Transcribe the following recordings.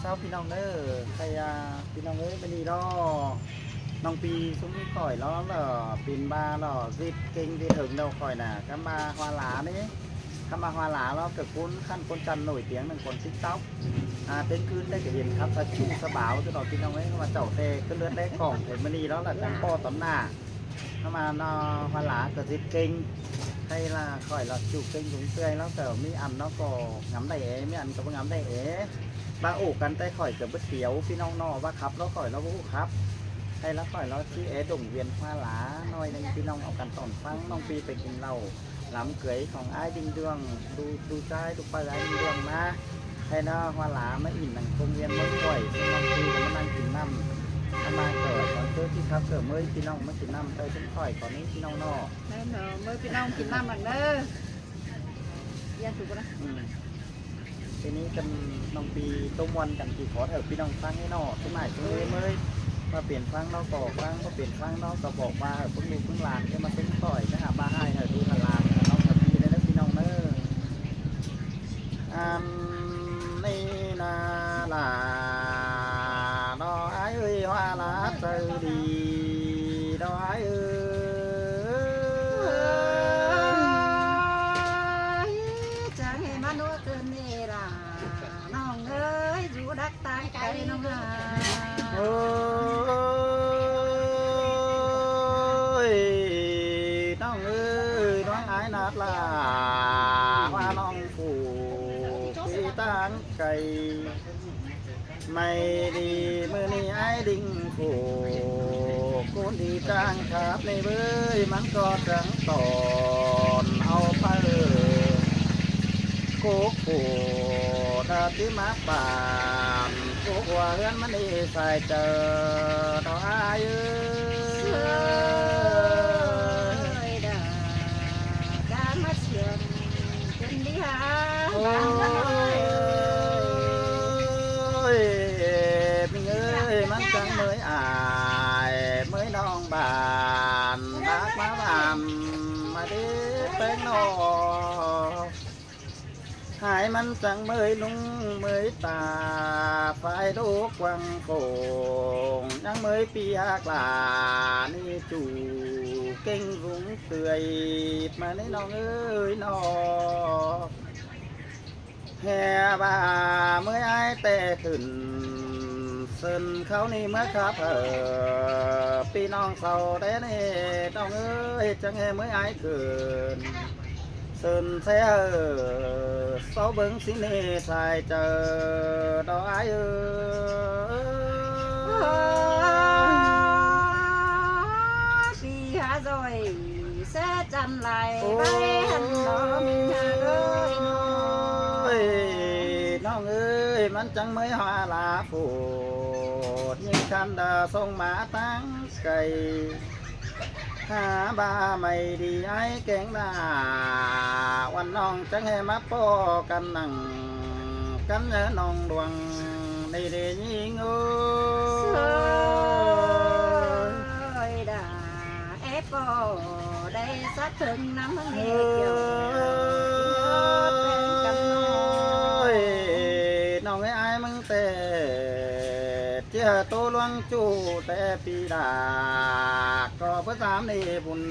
ช้าพี่น้องเด้อใครพี่น้องเอ้ยไม่ดีดอน้องปีซุ้มข่อยล้อเหรอปีนบาเหรอซิดเก่งที่ถึงเราข่อยน่ะก็มาฮวาหลานี่ก็มาฮวาหลาเราเกิดคุ้นขั้นคนจันหน่วยเตียงหนึ่งคนติ๊กต๊อกเต้นคืนได้ก็เห็นครับถ้าชุ่มสบาวจะต่อพี่น้องเอ้ยเข้ามาเจ้าเตะก็เลือดได้กล่องเห็นไม่ดีแล้วแหละจังป้อตอนหน้าเข้ามานอฮวาหลาก็ซิดเก่งhay là khỏi là chụp kênh đúng tươi nó kiểu mi ăn nó có ngắm đầy ế mi ăn có ngắm đầy ế ba ủกันtay khỏi kiểu bất thiếu phi nong nọ ba khắp nó khỏi nó vũ khắp hay là khỏi nó chi ế đồng viên hoa lá nói nên phi nongเอากันตอนฟังน้องปีไปกินเหล้าล้ำเกยของไอ้ดิงเดืองดูใจดูไปไอ้ดิงเดืองนะhay nó hoa láไม่อิ่มหนังcông viên mới khỏiน้องปีก็มานั่งกินน้ำทำไมเกิดตอนเกิดที่ครับเกิดเมื่อพี่น้องมากินน้ำไปถึงข่อยก่อนนี้พี่น้องนอแม่เนอะเมื่อพี่น้องกินน้ำหลังเด้อยาสูบนะทีนี้กันน้องปีต้มวันกันกี่ขอเถอะพี่น้องฟังให้นอทุกหมายทุกเมื่อมาเปลี่ยนฟังเราต่อฟังมาเปลี่ยนฟังเราก็บอกว่าเพิ่งดูเพิ่งลานจะมาเป็นต่อยจะหาบ้าให้เถอะดูทลานน้องกับพี่ได้แล้วพี่น้องเนอะนี่นาลาดอไอ้เอ้ยhoa lá từ đi đo ai ơi chẳng hề mà nuốt cơn nề là nòng ơi dù đắc tay cây nòng hà ơi nong ái nát là hoa nong phủ quý tán cây mày đi mưa ni ai đinh phủ cô đi trang khắp này với mắn có trắng tòn ao phơi cố phủ đã tí mát bàn cố qua gắn mắn đi phải chờ đó ai ơi đã mất trường chân đi hả mình ơi mắn trắng mới ai mới non bàn bác má bàn mà đi bên nọ hai mắn trắng mới lung mới tà phải đốt quăng cổ trắng mới pia là ni chủ kinh vũng tươi mà lấy non ơi nọ hè bà mới ai tè khửn sơnเขานี่เมื่อครับพี่น้องเศร้าได้นี่น้องเอ้ยจังเฮ้mới ai khửn sơn xe sáu bứng xin nê xài chờ đó ai vì hả rồi sẽ chăn lại bay hẳn đó mình hà ơiน้องเอ้ยมันจังไม่หาลาฟูดยิ่งคันดาทรงมาตั้งไก่หาบาไม่ดีไอ้แกงดาวันน้องจังให้มาป้อกันนั่งกันเนื้อน้องดวงในเดียยิ่งơi đã ép cô đây sát thân nắm nghe kiểuน้องไอ้ไอ้มึงแต่เจ้าตัวลวงจูแต่ปีดาก็เพื่อสามนี่บุญ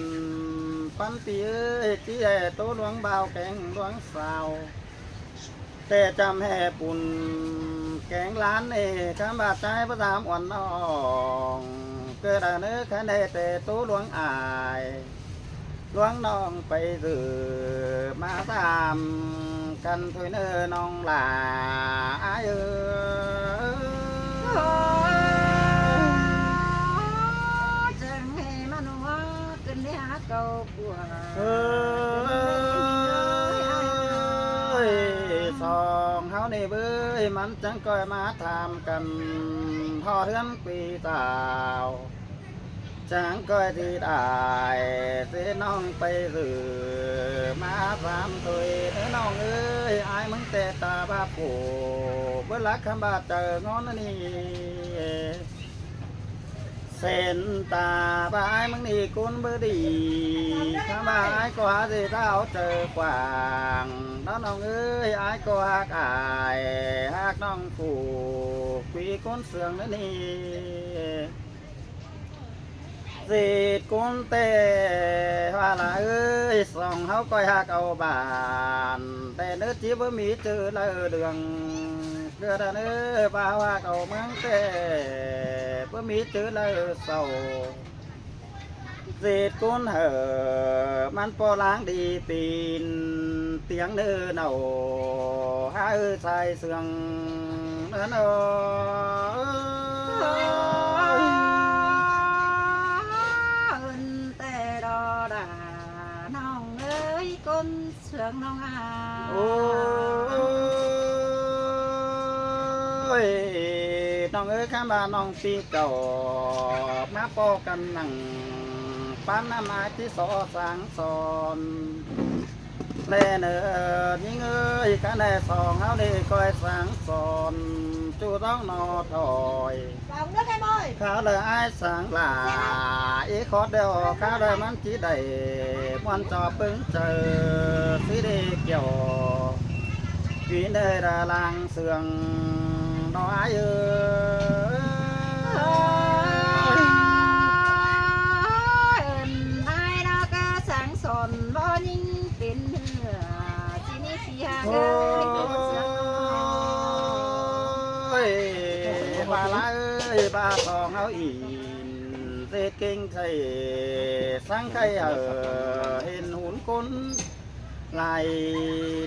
ปันปีเอ้ยเจ้าตัวลวงเบาแกงลวงสาวแต่จำแห่ปุ่นแกงล้านนี่คำบาดใจเพื่อสามอ่อนน้องเกิดเนื้อแค่ในแต่ตัวลวงอายลวงน้องไปสื่อมาตามกันถอยเนื้อน้องหลาเอchẳng hề mà nó cần đi há cầu của สองเขาในเบ้ยมันจังก้อยมาทำกันทอเทือนปีสาวจังก้อยที่ได้เสียน้องไปหรือมาสามตัวน้องเอ้ยอายมึงแต่ตาบ้าปูเวลาคำบาดเจองอนนี่แส sen ta bãi măng đi cuốn bơ đi tháng bãi có há gì tao chờ quảng đó nong ơi ai có hát ai hát nong phủ quý cuốn sương nữa đi dệt cuốn tê hoa là ơi sòng háo coi hát ao bàn tê nước chỉ với mỹ trừ là đường đưa ra nữa ba hoa cầu mướn tê với mỹ trừ là sầu dệt cuốn hở man po láng đi pin tiếng nữ nầu há ơi sai sương nữa con sướng nông ôi nong ơi khám bà nong pi cầu má po cần nặng bán năm ai tí xó sáng son lên ở những ơi cái này sòn áo đi coi sáng son chú tóc nó thổi khá là ai sáng là ý khó đều khá là mang chỉ đầy quan cho bứng chờ xí đi kiểu vì nơi là làng sườn đó ai ơi ai đó ca sáng son bao nhiêu tiền chỉ ní xì hà bà lá ơi bà còn áo ỉn dệt kinh thầy sáng khay ở hình hún côn lại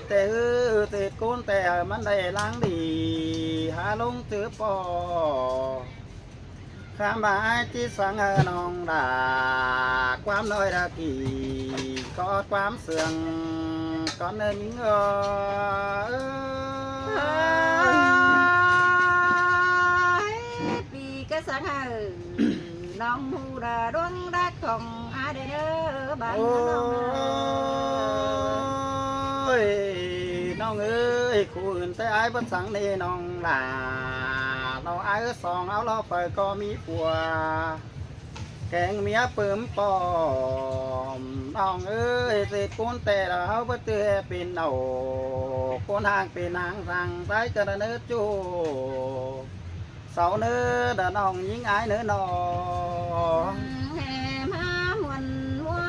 tê hư tê côn tê ởมันได้ล้างดีหาลงตื้อปอข้ามบายที่สังเอนองดาความน้อยดากี่กอดความเสื่องก่อนเนินยิงsáng hờ nong hu đà đoan đá không ai để nhớ bạn ôi nong ơi khuôn tay ai vẫn sáng đi nong là nong ai ở sòng áo lo phải có mi phùa kẹng mía bướm pòm nong ơi dệt cuốn tè là áo bất tư pin đầu cuốn hàng pin hàng rằng tay cho nó chú sau nữa đã nong những ai nữa nọ em ha muôn mua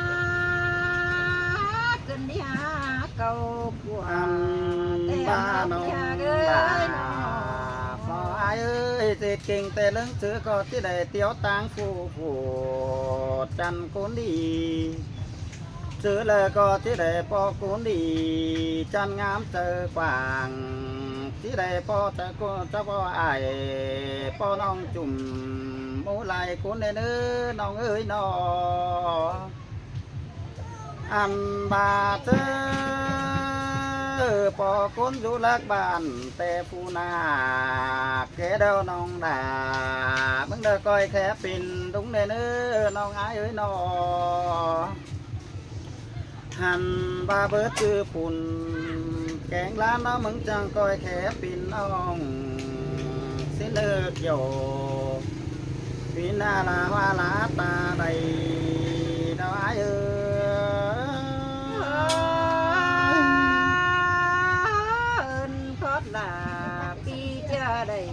cần đi ha cầu của ba nong ba ai ơi dệt kinh tê lưng chữ có tí để tiêu tang phù phù chăn cuốn đi chữ là có tí để po cuốn đi chăn ngắm chờ quảng tí đây po ta cô cho po ai po nong chùm mũ lại cuốn lên nữa nong ơi nó ăn bà chớ po cuốn du lạc bàn tè phu na kế đâu nong đà bưng đơ coi khẽ pin đúng lên nữa nong ai ơi nó hành ba bớt chư phun kẹng lá nó mừng chẳng coi khẽ pin ông xin được dầu vì na là hoa lá ta đầy đâu ai ơn khót là khi cha đầy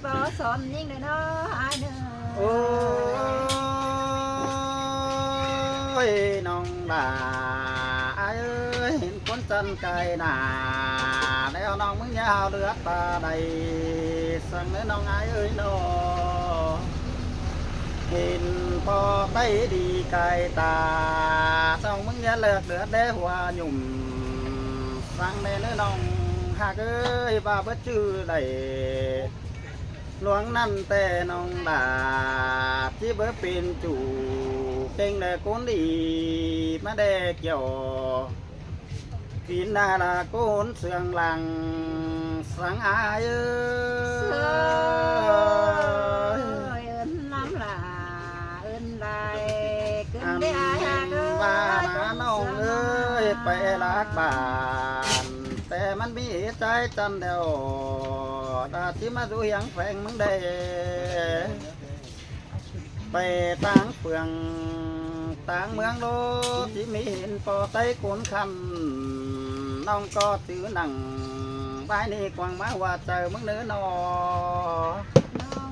bó son nhưng đời nó ai nữa ôi nong là ai ơi con chân cây nà đeo nong mới nhau được ta đầy sang nữa nong ai ơi nó hình po tay đi cây ta xong mới nhớ lượt được để hoa nhùm sang đây nữa nong hạc ơi ba bớt chư đầy luống năn tê nong đà chỉ bớt pin chủ kinh để cuốn đi mà để kiểu khi na là cuốn sương làng sáng ai ơi ơn lắm là ơn lại cưng để ai hàng ơi ba má nong ơi bè lạc bànแต่มันมีใจจันเดียวดาที่มาดูยังแฝงมึงได้ ไปต่างเปลืองต่างเมืองโลที่มีเห็นปอไต้โกนคำน้องก็ถือหนังบายนี่กวางมาว่าเจอมึงเนื้อนอ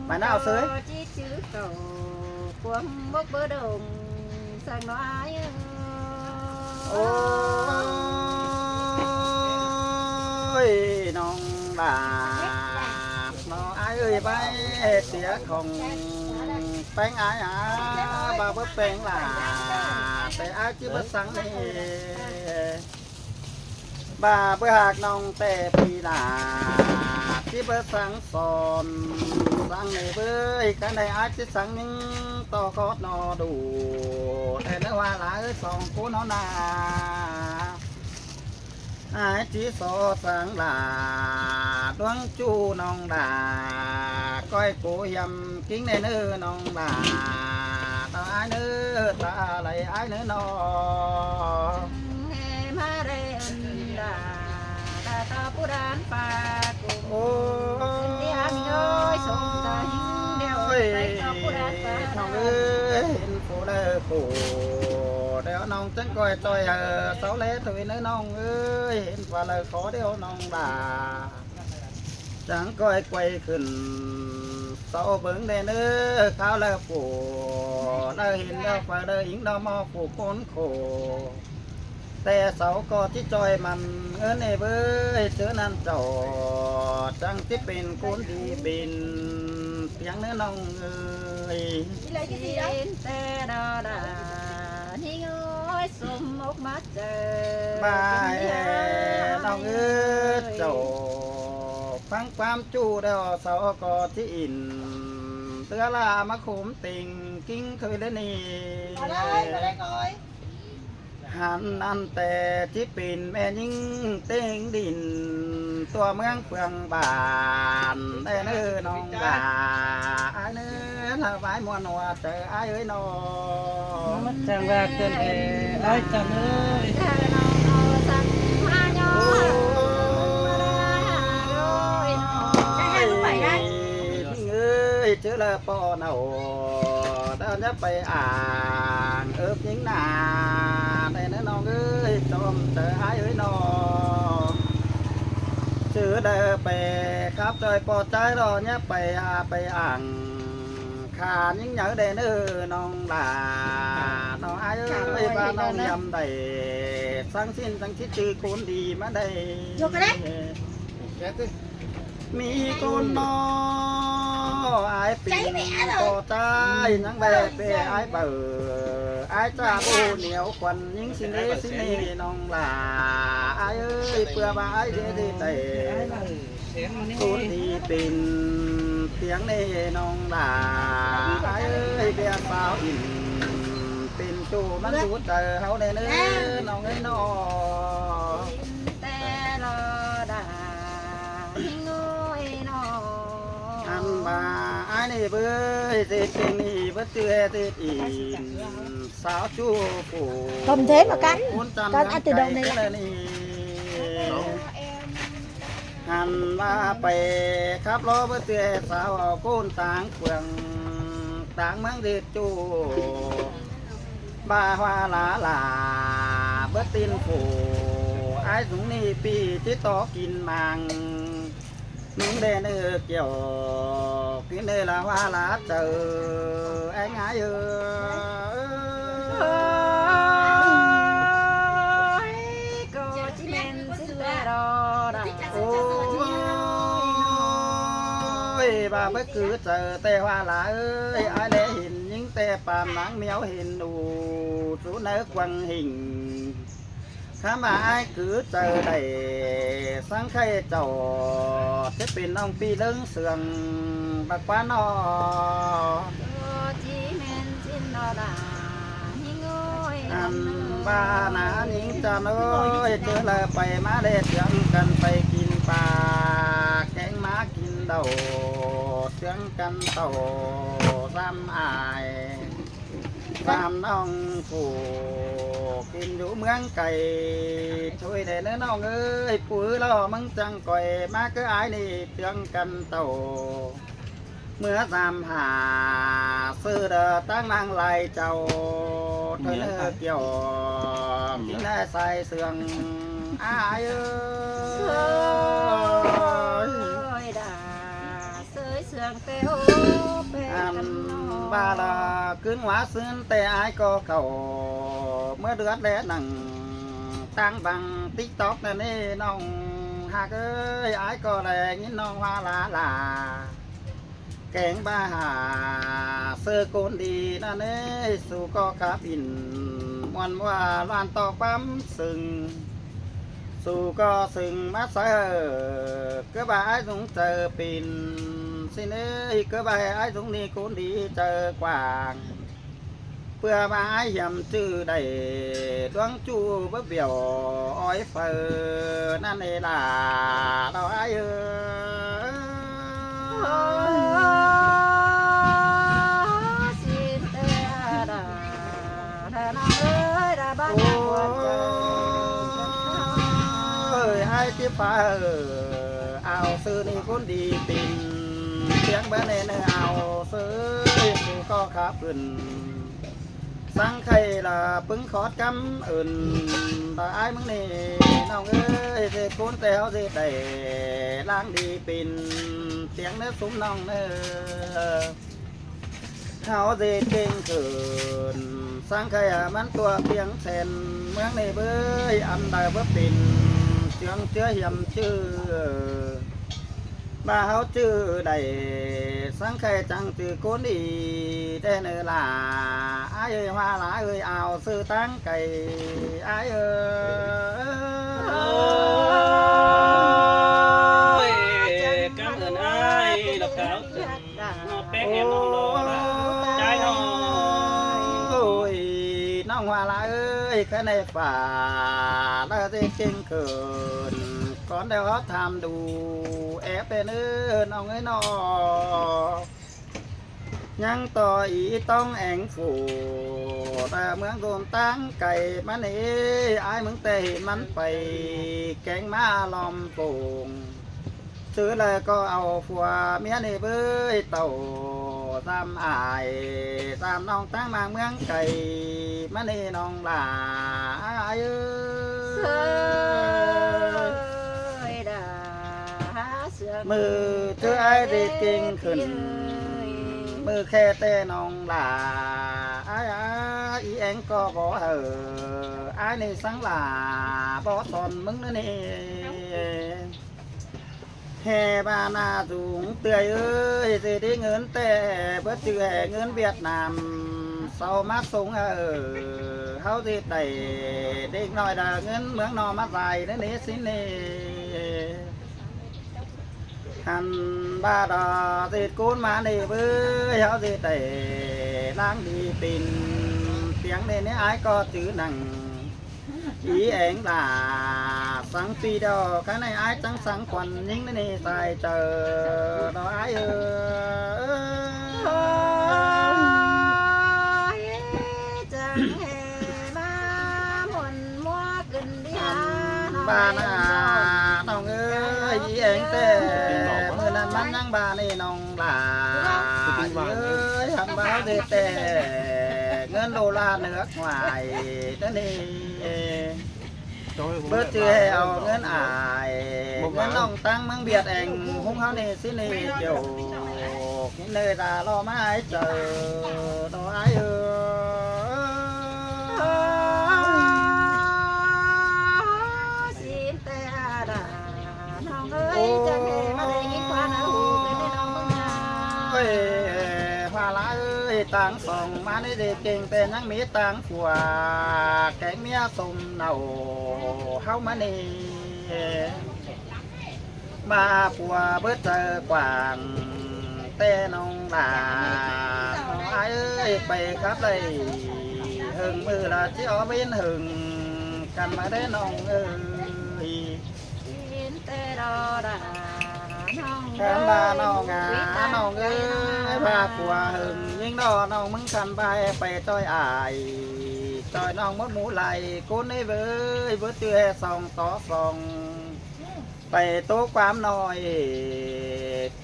Mà nó ao sới. Chỉ chữ cầu quăng bốc bơ đồng sang nói ôi non bà nó ai ơi bay tía không bánh ai à bà bớt bánh là tại ai chứ bớt sáng này bà bữa hạt nong tè pì là chỉ bớt sáng son sáng này với cái này ai chứ sáng những to có nó đủ để nó hoa lá ở sòng của nó nà ai chỉ so sáng là đoán chu nong đà coi cổ yầm kính này nữa nong đà ta ai nữa ta lại ai nữa nó đàn pha cùng ôi đi ăn ơi sống ta những đeo tay cho cô đàn pha nong ơi phụ đỡ phụ đeo nong tránh coi tôi sáu lẽ thôi nữa nong ơi hiện và lời khó đeo nong bà chẳng coi quay khẩn sau vững đây nữa khao là phụ nơi hiện đâu phải đời những đâu mò phụ con khổแต่เสาก็ที่จอยมันเนเว้ยเจอนั่นจอจังที่เป็นคนดีเป็นเพียงเนื้อน้องเอ้ย แต่ดอดานี่ง้อยสมมกมาเจอบ ายน้องเอ้ยเจ้าฟังความจู้เดียวเสาก็ที่อินเตือลามาขุมติงกิ้งเคยได้นี่หันนั่นแต่ที่ปีนแม่ยิ่งเต้งดินตัวเมืองเฟืองบานได้เนื้อน้องบาไอ้เนื้อละไว้มัวนัวเจอไอ้เอ้ยนอ mất chàng và tiền ai chẳng ơi แต่น้องเอาสักมาย่อrồi nó เอ้ยเจอละปอเนาเดินจะไปอ่างเอิบยิงนาได้เนื้อน้องเอ้ยจอมเจอไอ้เอ้ยนอชื่อเด้อไปครับจอยปอใจรอเนี่ยไปอ่างขายิ่งnhớ để nữ nong là nó ai ơi ba nong nhầm đầy sang xin sang chít chữ con đi mà đây mi con nó ai pin có trai nhắn về ai bờ ai cha bù nhiều quần những xin đi nong là ai ơi bữa ba ai để tề con đi pin tiếng này nong là ai ơi bè sao in pin chuมันดูเจอเขาได้เนื้อน้องเอ้ยนอ แต่รอดาหิงอยนอ อันมาไอ้นี่เบ้ยเด็กนี่เบ้เตื้อเด็กอินสาวชูปู Không thế mà cắn. คุณจำ Con ăn từ đầu này เลยนี่หันมาไปครับรอเบ้เตื้อสาวโกนต่างเฟืองต่างเมืองเด็ดจูba hoa lá bớt tin phủ ai dũng ni pi tí to kín màng những đèn ở kiểu cái này là hoa lá chờ anh ái ơi cô chỉ men xin ra đò đà ôi bà bất cứ chờ tê hoa lá ơi ai để hình những tê pàm nắng méo hình đủ chú nỡ quăng hình khá mà ai cứ chờ đầy sáng khay trò thếเป็นน้องปีเลิ้งเสืองบักป้านอ cô chỉ men xin đò đàหิงอย อันบ้านานิงจันเอ้ยเจอเลยไปมาเด็ดเสียงกันไปกินปลาแกงม้ากินเดาเสียงกันเต่าซ้ำอายซ้ำน้องผู้กินอยู่เมืองไก่ช่วยได้เนื้อน้องเอ้ยปุ๋ยล่อมึงจังก่อยมาก็อายนี่เสียงกันเต่า เมื่อตามหาซื้อเดอตั้งนางไหลเจ้าเธอเนื้อเกี่ยวกินได้ใส่เสื่องอายเอ้ เส ย ยดาเสยเสืองเตโอเป อัน กันนอบ าลาขึ้นหวาซื้นแต่อายก็เข้าเมื่อเดือดแล้วหนังตั้งบังติ๊กต็อกนั่นนี่น้องหากเอ้ยอายก็แรงยินน้องว่าลาแกงบ้าหาเสื้อโกนดีนั่นเอ้ยสู่ก็ขาบินมวนว่าลานตอกปั๊มสึงสู่ก็สึงมาเสอก็บ่ายสงเจอปินสิเอ้ยก็บ่ายสงนี่โกนดีเจอกวางเพื่อมาเยี่ยมชื่อได้ดวงจูบเบี่ยวอ้อยเฟอนั่นเองล่ะเราไอ้เอ้ย สิเตดาเธอน้องเอ้ยดาบ้านยางวันเจอ เอ้ยไอ้ที่ฟ้าเอาซื้อนี่คนดีปินเสียงเบอร์เนเนเอาซื้อสู่ก็ขับขึ้นสังใครล่ะปึงขอดกำอื่นตาไอ้มึงนี่น้องเอ้ยเสกคนแต่เขาเสกแต่ล้างดีปินเสียงเนื้อซุ้มน้องเนื้อเขาเสกเก่งเกินสังใครมันตัวเพียงเซนเมืองในเบ้ยอันใดเบ้ปินเสียงเชื้อเหี่ยมชื่อมาเขาชื่อใดสังใครจังชื่อคนดีแต่เนื้อลาไอ้เอ้ยว่าหลาเอ้ยเอาซื้อตั้งไก่ไอ้เอ้ย กำเอินอ้ายดอกขาวงอแป๊กแอมน้องรอละใจน้อง โอ้ยน้องว่าหลาเอ้ยแค่ในฝ่าแล้วจะเก่งเกินก่อนเดี๋ยวเขาทำดูแอบเป็นน้องเอ้ยน้อยังต่ออีต้องแองฝูแต่เมืองโดนตั้งไก่มันนี่ไอ้มึงเตะมันไปแกงมาลอมโป่งซื้อเลยก็เอาผัวเมียนี่เบ้ยเต่าตามอายตามน้องตั้งมาเมืองไก่มันนี่น้องหลาเอ้ย เสยดาเสือง มือเธอไอ้ได้เก่งขึ้น มือแค่แต่น้องหลาอีเองก็บอกไอ้นี่สังหลาบอกตอนมึงนั่นนี่แห่บานาสูงเตยเอ้ยสิได้เงินแต่เพื่อจือแห่เงินเวียดนามเศร้ามาสูงเขาสิได้เด็กน้อยดาเงินเมืองนอมาใส่นั่นนี่สินี่หันบาดาติดกูนมาในเบื้อเขาติดแต่ล้างดีปินเสียงในนี้ไอ้ก็จื้อหนังอีเองล่ะสังปีดอcái này ai trắng sáng quần những cái này tài chờ đó ai chẳng hề ma muộn mua gần đi bà nà nong ơi ý anh tê mưa nan bắn nắng bà này nong là ơi hầm báo tê tê ngân đô la nước ngoài đó đi bớt chưa ao ngân ải ngân nong tăng mang biệt anh hung hăng này xin này kiểu những nơi ta lo mãi chờ đó ai xin tê đà nong ơi chẳng hề mà đây nghĩ qua nào cái này nong mừng hoa lá ơi tàng sòng má đi để kinh tên nhắc mía tàng phùa cái mía sông nào hao má nì ba phùa bớt chờ quảng tên ông là ai ơi bày khắp đây hừng mưa là chỉ ở bên hừng cần mà đến ông ơi xin tê đò đà Khám ba nong nong ơi ba của hừng nhưng đó nong mừng khăn bay phải tôi ải tôi nong mất mũ lại cô ấy với chưa xong tỏ xong ไปโต๊ะความน้อย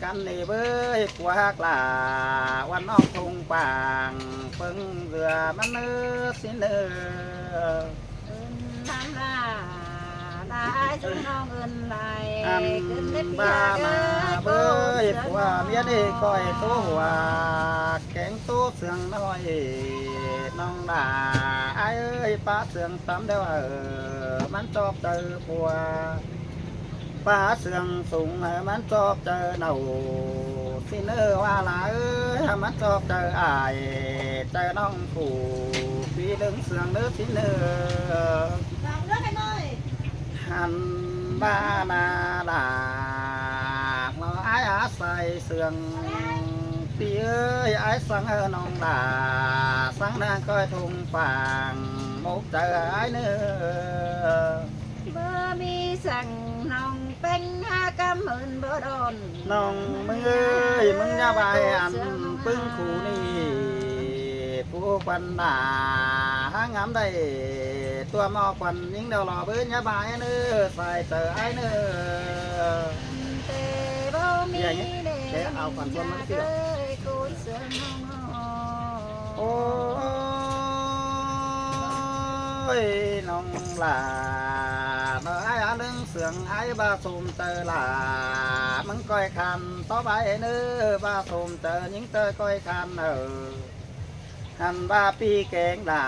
กันในเบ้ยผัวหักหลาวันน้องทงปางเพิ่งเรือมันเนื้อสิเนื้อ เอิ้นน้ำลาลายจนน้องเอิ้นลาย อัน ขึ้นได้เปีย บ้าก มาเบ้ยผัวเมียได้ก้อยโต๊ะหัวแกงโต๊ะเสืองน้อยน้องด่าไอ้เอ้ยป้าเสืองซ้ำเด้อมันชอบเจอผัวป้าเสืองสูงมันชอบเจอเน่าสิเนอว่าละเอ้ยมันชอบเจออายเจอน้องผู้พี่ดึงเสืองเนื้อสิเนอหันบ้านาด่าเราไอ้อาใส่เสืองพี่เอ้ยไอ้สังน้องด่าสังนางก้อยทงฟางมุกเจอไอ้เนื้อ เบอร์มีสั่งน้องเป็น5 กำหมื่นเบอร์โดน น้องมึงเอ้ยมึงอย่าไปอันปึ้งขู่นี่ผู้ปันด่าหางามได้ตัวหมอควันยิงเดาหล่อเบิ้ลอย่าไปเนื้อใส่เจอไอ้เนื้อ เตบ่มี อย่างนี้แค่เอาก่อนคนมันสิหรอ กูเสือน้อง โอ้ยน้องหลาเมื่อไอ้เรื่องเสืองไอ้บาสูมเจอหลามึงก้อยคันต่อไปเนื้อบาสูมเจอยิงเจอก้อยคันหันบาปีแกงด่า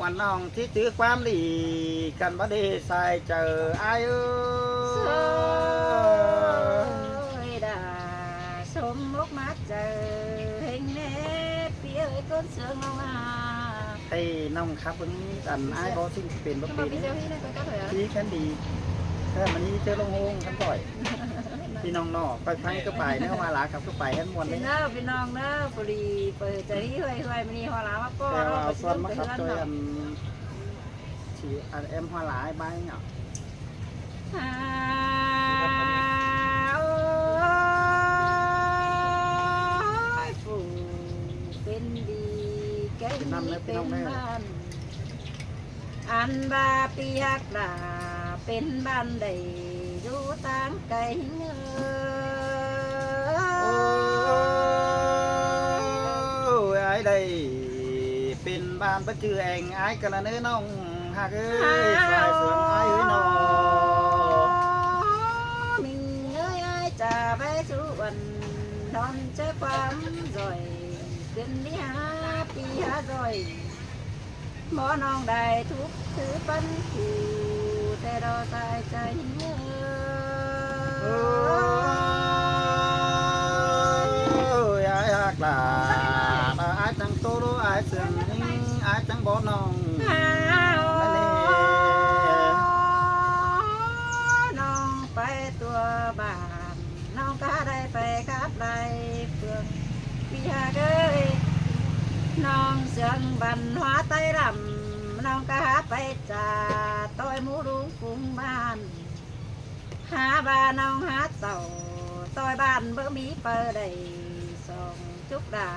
วันน้องที่ถือความดีกันบ่ได้ใส่เจอไอ้เอ้ เสื ย อด่าสมมกมาเจอเฮงแน่เปียเอ้ยก้นเสือน้อง ไอ้น้องครับวันนี้อันไอ้บอสิ่งเป็นบ่ ทำไม เป็น พี่เจ้าพี่นั่นก็เถอะ พี่แค่ดีถ้ามันนี้เจอลงโฮงกันบ่อยพี่น้องนอกไปพังก็ไปเนื้อมาหลากับก็ไปกันมวนเลย พี่น้องพี่น้องเนอะพอดีเปิดใจที่ห่วยๆมันนี่หัวหลามาป้อ แต่ว่า เราไป ส่วน ไป มาขับ เฮือน ช่วย เนาะ อันชีอันเอ็มหัวหลายใบเนาะ ผู้เป็นดีแก่ดีเป็นบ้านอันบาปีฮักดาเป็นบ้านใดอยู่ต่างไกลเงอ โอ้ยไอ้ได้เป็นบ้านประชื่อแองไอ้กันละเนื้อน้องหากเอ้ยสายเสืองไอ้เอ้ยน้อง มิงเอ้ยจะไปสู่วันนอนเจอความร่อยขึ้นที่ปี500บ่น้องได้ทุกถือปันคู่แต่เราตายใจเง โอ้ อย ไอ้หักหลาไอ้จังโตโลไอ้เสืองนิ่งไอ้จังบ่น้องนั่นเอง น้องไปตัวบ้านน้องก็ได้ไปกับไรเพื่องพี่หาเอ้ยน้องเสืองบันหัวไตรำน้องก็หาไปจ่าต้อยหมูรุงกุ้งบ้านหาบ้านน้องหาเต่าต้อยบ้านเบอร์มีเปิดได้ส่งจุกดา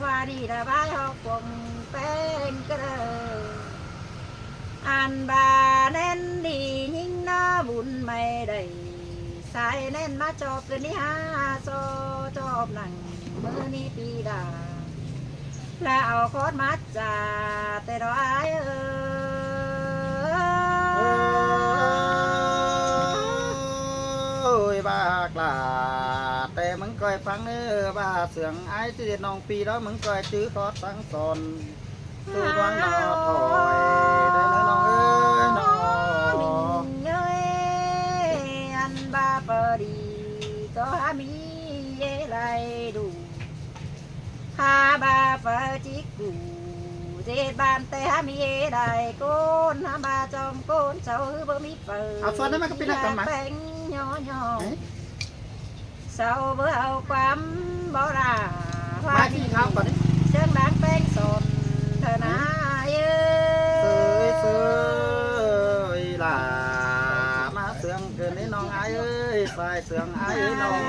ว่าดีระบายหอกวงเป็นก็เลย อันบาเน่นดียิ่งน่าบุญไม่ได้สายเน่นมาจอบกันนี่ฮะโซจอบหนังมือนี้ปีดาแล้วเอาโคตรมาจ่าแต่ดอยโอ้ยบ้ากลาแต่มึงก้อยฟังเนื้อบ้าเสืองไอ้ที่น้องปีแล้วมึงก้อยจื้อคอสังสอนตัวดวงนอถอยได้เนื้อน้องเอ้ยน้อง มิงเอ้ยอันบาเปรีก็หามีเยไรดูหาบาเปจิกดูเจ็ดบานแต่หามีเยได้โกนหาบาจอมโกนเจ้าบ่มีเปิด เอาส่วนนั้นมันก็เป็นอะไรกันมา แป้งย่อย่อเจ้าเบื่อเอาความบ่รา มาที่ข้าวก่อนดิ เชิงล้างแป้งสนเธอนะเอ้ย เสยล่ะมาเสืองเกินนี่น้องไอ้เอ้ยใส่เสืองไอ้น้อง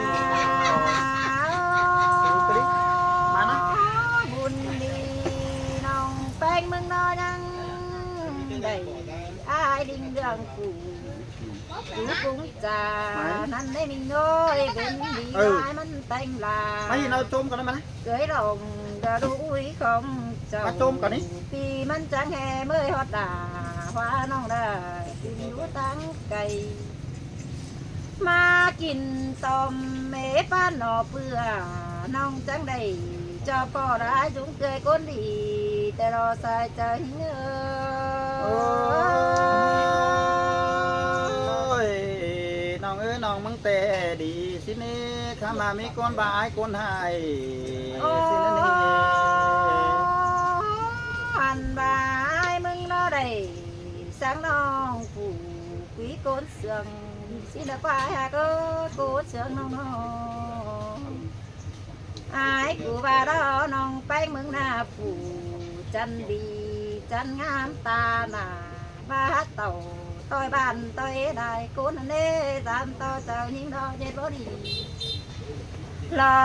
มานะ บุญดีน้องแป้งมึงนอยังได้อายดิ่งเรื่องกูจุก cũng già năn đây mình ngồi bên đi lại mình tanh là ไม่เราจมกันได้ไหม cưới lòng đã đuổi không chồng Bắt tôm cả đi. vì mình chẳng hề mới hót đà hoa non đài tìm lúa táng cày mà kín tòm mế pha nọ bừa non trắng đầy cho phò đã chúng cười côn điแต่รอสายใจเนื้อ ยน้องเอ้ยน้องมึงแต่ดีสินี่ข้ามามีก้นบายก้นหายสินี่ หันบายมึงnó đầy sáng non phủ quý côn sương xin được qua hà cô sương non non ai cụ bà đó non bánh mừng na phủ chân đi chân ngắm ta nà ba hát tàu tôi bàn tôi đại côn nê dám tôi tàu những đó chết bố đi lo